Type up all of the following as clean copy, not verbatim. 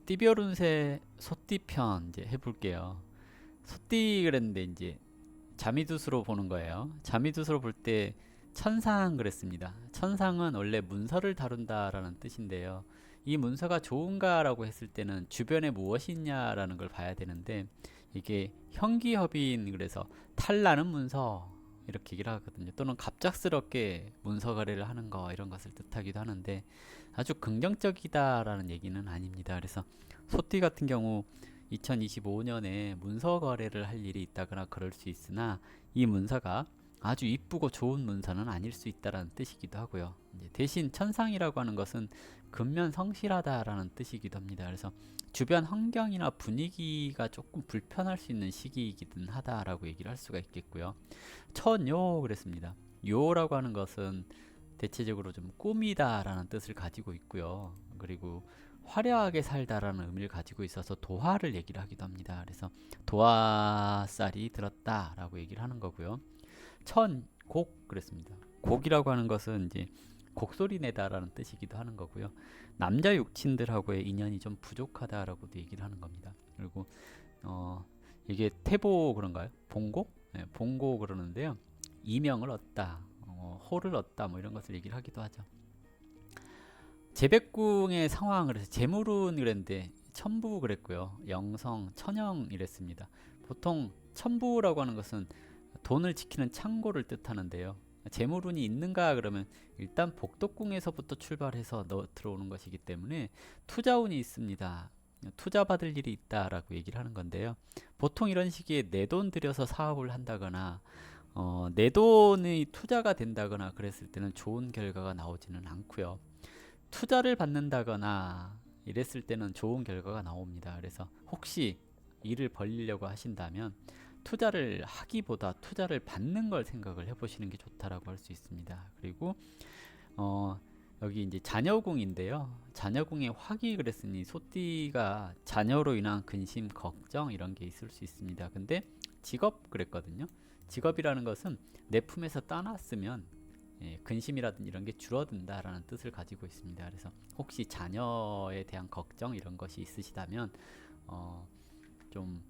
띠별운세 소띠편 이제 해볼게요. 소띠 그랬는데 이제 자미두수로 보는 거예요. 자미두수로 볼 때 천상 그랬습니다. 천상은 원래 문서를 다룬다라는 뜻인데요. 이 문서가 좋은가라고 했을 때는 주변에 무엇이 있냐라는 걸 봐야 되는데 이게 형기협인 그래서 탈나는 문서 이렇게 얘기를 하거든요. 또는 갑작스럽게 문서 거래를 하는 거 이런 것을 뜻하기도 하는데 아주 긍정적이다라는 얘기는 아닙니다. 그래서 소띠 같은 경우 2025년에 문서 거래를 할 일이 있다거나 그럴 수 있으나 이 문서가 아주 이쁘고 좋은 문서는 아닐 수 있다라는 뜻이기도 하고요. 이제 대신 천상이라고 하는 것은 근면 성실하다라는 뜻이기도 합니다. 그래서 주변 환경이나 분위기가 조금 불편할 수 있는 시기이기는 하다라고 얘기를 할 수가 있겠고요. 천요 그랬습니다. 요라고 하는 것은 대체적으로 좀 꾸미다라는 뜻을 가지고 있고요. 그리고 화려하게 살다라는 의미를 가지고 있어서 도화를 얘기를 하기도 합니다. 그래서 도화살이 들었다라고 얘기를 하는 거고요. 천곡 그랬습니다. 곡이라고 하는 것은 이제 곡소리 내다라는 뜻이기도 하는 거고요. 남자 육친들하고의 인연이 좀 부족하다라고도 얘기를 하는 겁니다. 그리고 이게 태보 그런가요? 봉고? 네, 봉고 그러는데요. 이명을 얻다, 호를 얻다 뭐 이런 것을 얘기를 하기도 하죠. 제백궁의 상황을 해서 재물운 그랬는데 천부 그랬고요. 영성, 천영 이랬습니다. 보통 천부라고 하는 것은 돈을 지키는 창고를 뜻하는데요. 재물운이 있는가 그러면 일단 복덕궁에서부터 출발해서 들어오는 것이기 때문에 투자운이 있습니다. 투자 받을 일이 있다라고 얘기를 하는 건데요. 보통 이런 시기에 내 돈 들여서 사업을 한다거나 내 돈이 투자가 된다거나 그랬을 때는 좋은 결과가 나오지는 않고요. 투자를 받는다거나 이랬을 때는 좋은 결과가 나옵니다. 그래서 혹시 일을 벌리려고 하신다면 투자를 하기보다 투자를 받는 걸 생각을 해보시는 게 좋다라고 할 수 있습니다. 그리고 여기 이제 자녀궁인데요. 자녀궁에 화기 그랬으니 소띠가 자녀로 인한 근심, 걱정 이런 게 있을 수 있습니다. 근데 직업 그랬거든요. 직업이라는 것은 내 품에서 떠났으면 근심이라든지 이런 게 줄어든다라는 뜻을 가지고 있습니다. 그래서 혹시 자녀에 대한 걱정 이런 것이 있으시다면 좀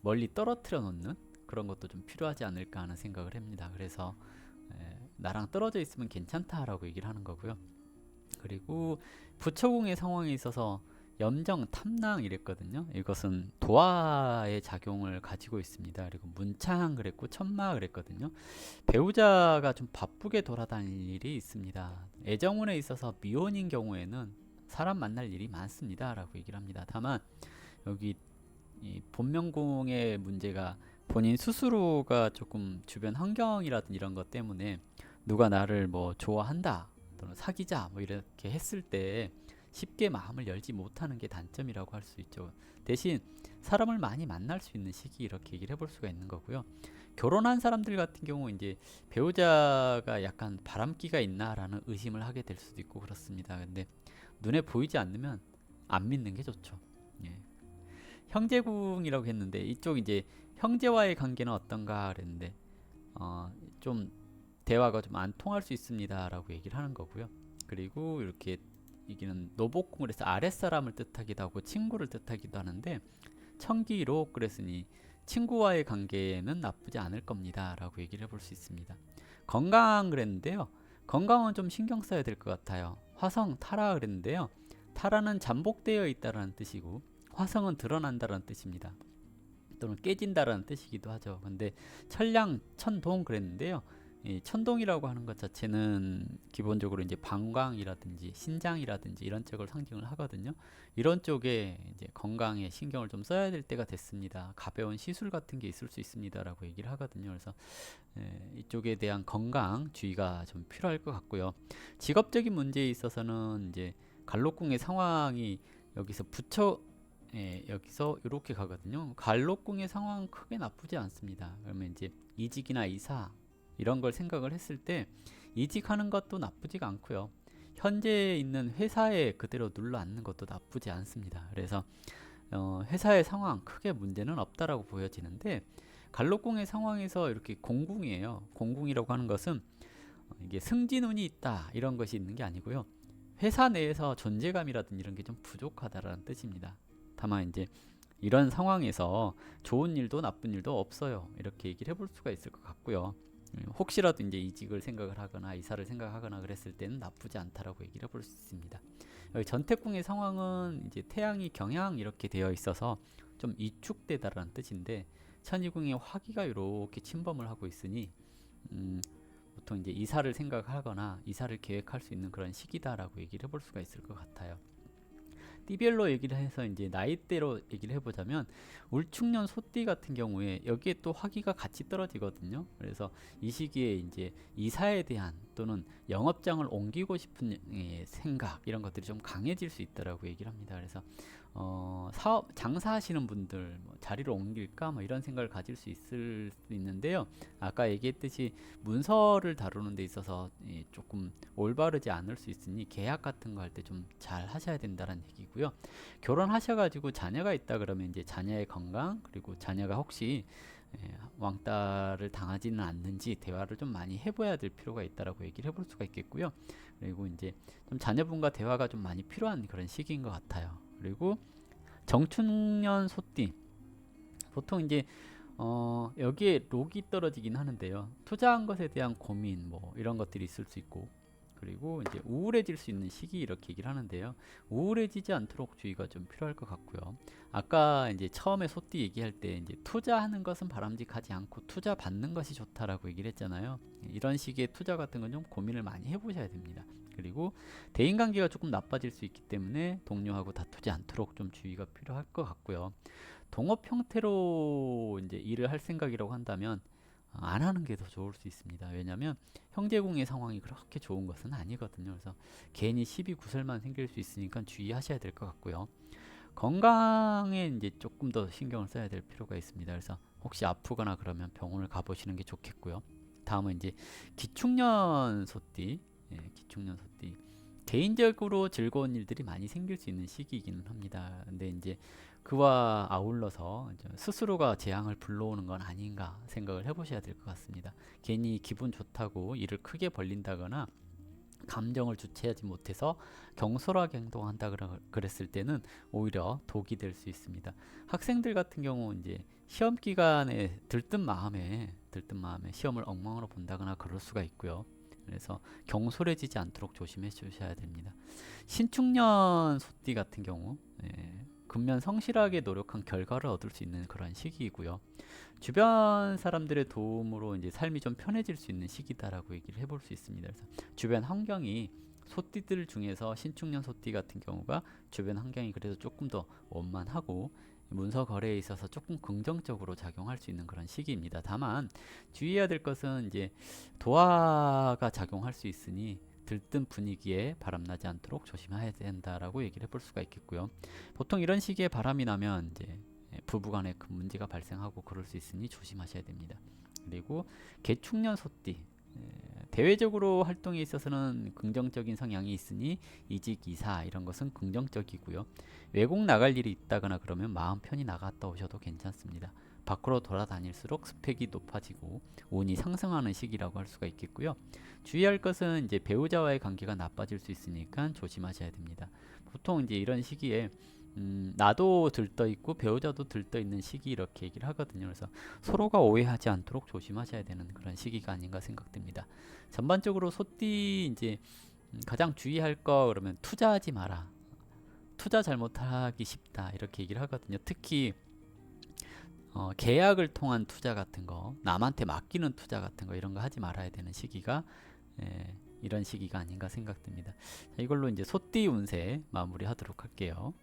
멀리 떨어뜨려 놓는 그런 것도 좀 필요하지 않을까 하는 생각을 합니다. 그래서 나랑 떨어져 있으면 괜찮다라고 얘기를 하는 거고요. 그리고 부처궁의 상황에 있어서 염정, 탐랑 이랬거든요. 이것은 도화의 작용을 가지고 있습니다. 그리고 문창 그랬고 천마 그랬거든요. 배우자가 좀 바쁘게 돌아다닐 일이 있습니다. 애정운에 있어서 미혼인 경우에는 사람 만날 일이 많습니다. 라고 얘기를 합니다. 다만 여기 이 본명궁의 문제가 본인 스스로가 조금 주변 환경이라든지 이런 것 때문에 누가 나를 뭐 좋아한다 또는 사귀자 뭐 이렇게 했을 때 쉽게 마음을 열지 못하는 게 단점이라고 할 수 있죠. 대신 사람을 많이 만날 수 있는 시기 이렇게 얘기를 해볼 수가 있는 거고요. 결혼한 사람들 같은 경우 이제 배우자가 약간 바람기가 있나라는 의심을 하게 될 수도 있고 그렇습니다. 근데 눈에 보이지 않으면 안 믿는 게 좋죠. 예. 형제궁이라고 했는데 이쪽 이제 형제와의 관계는 어떤가 그랬는데 좀 대화가 좀 안 통할 수 있습니다라고 얘기를 하는 거고요. 그리고 이렇게 이기는 노복궁을 해서 아랫사람을 뜻하기도 하고 친구를 뜻하기도 하는데 청기로 그랬으니 친구와의 관계는 나쁘지 않을 겁니다 라고 얘기를 해볼 수 있습니다. 건강 그랬는데요. 건강은 좀 신경 써야 될 것 같아요. 화성 타라 그랬는데요. 타라는 잠복되어 있다라는 뜻이고 화성은 드러난다라는 뜻입니다. 또는 깨진다라는 뜻이기도 하죠. 근데 천량, 천동 그랬는데요. 이 천동이라고 하는 것 자체는 기본적으로 이제 방광이라든지 신장이라든지 이런 쪽을 상징을 하거든요. 이런 쪽에 이제 건강에 신경을 좀 써야 될 때가 됐습니다. 가벼운 시술 같은 게 있을 수 있습니다라고 얘기를 하거든요. 그래서 이쪽에 대한 건강 주의가 좀 필요할 것 같고요. 직업적인 문제에 있어서는 이제 갈록궁의 상황이 여기서 여기서 이렇게 가거든요. 갈록궁의 상황은 크게 나쁘지 않습니다. 그러면 이제 이직이나 이사 이런 걸 생각을 했을 때 이직하는 것도 나쁘지가 않고요. 현재 있는 회사에 그대로 눌러 앉는 것도 나쁘지 않습니다. 그래서 회사의 상황 크게 문제는 없다라고 보여지는데 갈록궁의 상황에서 이렇게 공궁이에요. 공궁이라고 하는 것은 이게 승진운이 있다 이런 것이 있는 게 아니고요. 회사 내에서 존재감이라든지 이런 게 좀 부족하다라는 뜻입니다. 다만 이제 이런 상황에서 좋은 일도 나쁜 일도 없어요. 이렇게 얘기를 해볼 수가 있을 것 같고요. 혹시라도 이제 이직을 생각을 하거나 이사를 생각하거나 그랬을 때는 나쁘지 않다라고 얘기를 해볼 수 있습니다. 여기 전태궁의 상황은 이제 태양이 경향 이렇게 되어 있어서 좀 위축되다라는 뜻인데 천이궁의 화기가 이렇게 침범을 하고 있으니 보통 이제 이사를 생각하거나 이사를 계획할 수 있는 그런 시기다라고 얘기를 해볼 수가 있을 것 같아요. 띠별로 얘기를 해서 이제 나이대로 얘기를 해보자면 울축년 소띠 같은 경우에 여기에 또 화기가 같이 떨어지거든요. 그래서 이 시기에 이제 이사에 대한 또는 영업장을 옮기고 싶은 생각 이런 것들이 좀 강해질 수 있다라고 얘기를 합니다. 그래서 사업 장사하시는 분들 뭐 자리를 옮길까 뭐 이런 생각을 가질 수 있을 수 있는데요. 아까 얘기했듯이 문서를 다루는 데 있어서 조금 올바르지 않을 수 있으니 계약 같은 거 할 때 좀 잘 하셔야 된다는 얘기고요. 결혼하셔가지고 자녀가 있다 그러면 이제 자녀의 건강 그리고 자녀가 혹시 왕따를 당하지는 않는지 대화를 좀 많이 해봐야 될 필요가 있다라고 얘기를 해볼 수가 있겠고요. 그리고 이제 좀 자녀분과 대화가 좀 많이 필요한 그런 시기인 것 같아요. 그리고 정축년 소띠 보통 이제 여기에 록이 떨어지긴 하는데요. 투자한 것에 대한 고민 뭐 이런 것들이 있을 수 있고 그리고 이제 우울해질 수 있는 시기 이렇게 얘기를 하는데요. 우울해지지 않도록 주의가 좀 필요할 것 같고요. 아까 이제 처음에 소띠 얘기할 때 이제 투자하는 것은 바람직하지 않고 투자 받는 것이 좋다라고 얘기를 했잖아요. 이런 식의 투자 같은 건 좀 고민을 많이 해보셔야 됩니다. 그리고 대인관계가 조금 나빠질 수 있기 때문에 동료하고 다투지 않도록 좀 주의가 필요할 것 같고요. 동업 형태로 이제 일을 할 생각이라고 한다면 안 하는 게 더 좋을 수 있습니다. 왜냐하면 형제궁의 상황이 그렇게 좋은 것은 아니거든요. 그래서 괜히 시비 구설만 생길 수 있으니까 주의하셔야 될 것 같고요. 건강에 이제 조금 더 신경을 써야 될 필요가 있습니다. 그래서 혹시 아프거나 그러면 병원을 가보시는 게 좋겠고요. 다음은 이제 기축년 소띠, 기축년 소띠. 개인적으로 즐거운 일들이 많이 생길 수 있는 시기이기는 합니다. 근데 이제 그와 아울러서 이제 스스로가 재앙을 불러오는 건 아닌가 생각을 해보셔야 될 것 같습니다. 괜히 기분 좋다고 일을 크게 벌린다거나 감정을 주체하지 못해서 경솔하게 행동한다 그랬을 때는 오히려 독이 될 수 있습니다. 학생들 같은 경우 이제 시험 기간에 들뜬 마음에 시험을 엉망으로 본다거나 그럴 수가 있고요. 그래서 경솔해지지 않도록 조심해 주셔야 됩니다. 신축년 소띠 같은 경우 근면 성실하게 노력한 결과를 얻을 수 있는 그런 시기이고요. 주변 사람들의 도움으로 이제 삶이 좀 편해질 수 있는 시기다라고 얘기를 해볼 수 있습니다. 그래서 주변 환경이 소띠들 중에서 신축년 소띠 같은 경우가 주변 환경이 그래도 조금 더 원만하고 문서 거래에 있어서 조금 긍정적으로 작용할 수 있는 그런 시기입니다. 다만 주의해야 될 것은 이제 도화가 작용할 수 있으니 들뜬 분위기에 바람나지 않도록 조심해야 된다라고 얘기를 해볼 수가 있겠고요. 보통 이런 시기에 바람이 나면 이제 부부간에 큰 문제가 발생하고 그럴 수 있으니 조심하셔야 됩니다. 그리고 개축년 소띠 대외적으로 활동에 있어서는 긍정적인 성향이 있으니 이직, 이사 이런 것은 긍정적이고요. 외국 나갈 일이 있다거나 그러면 마음 편히 나갔다 오셔도 괜찮습니다. 밖으로 돌아다닐수록 스펙이 높아지고 운이 상승하는 시기라고 할 수가 있겠고요. 주의할 것은 이제 배우자와의 관계가 나빠질 수 있으니까 조심하셔야 됩니다. 보통 이제 이런 시기에 나도 들떠 있고 배우자도 들떠 있는 시기 이렇게 얘기를 하거든요. 그래서 서로가 오해하지 않도록 조심하셔야 되는 그런 시기가 아닌가 생각됩니다. 전반적으로 소띠 이제 가장 주의할 거 그러면 투자하지 마라. 투자 잘못하기 쉽다 이렇게 얘기를 하거든요. 특히 계약을 통한 투자 같은 거, 남한테 맡기는 투자 같은 거 이런 거 하지 말아야 되는 시기가 이런 시기가 아닌가 생각됩니다. 자, 이걸로 이제 소띠 운세 마무리하도록 할게요.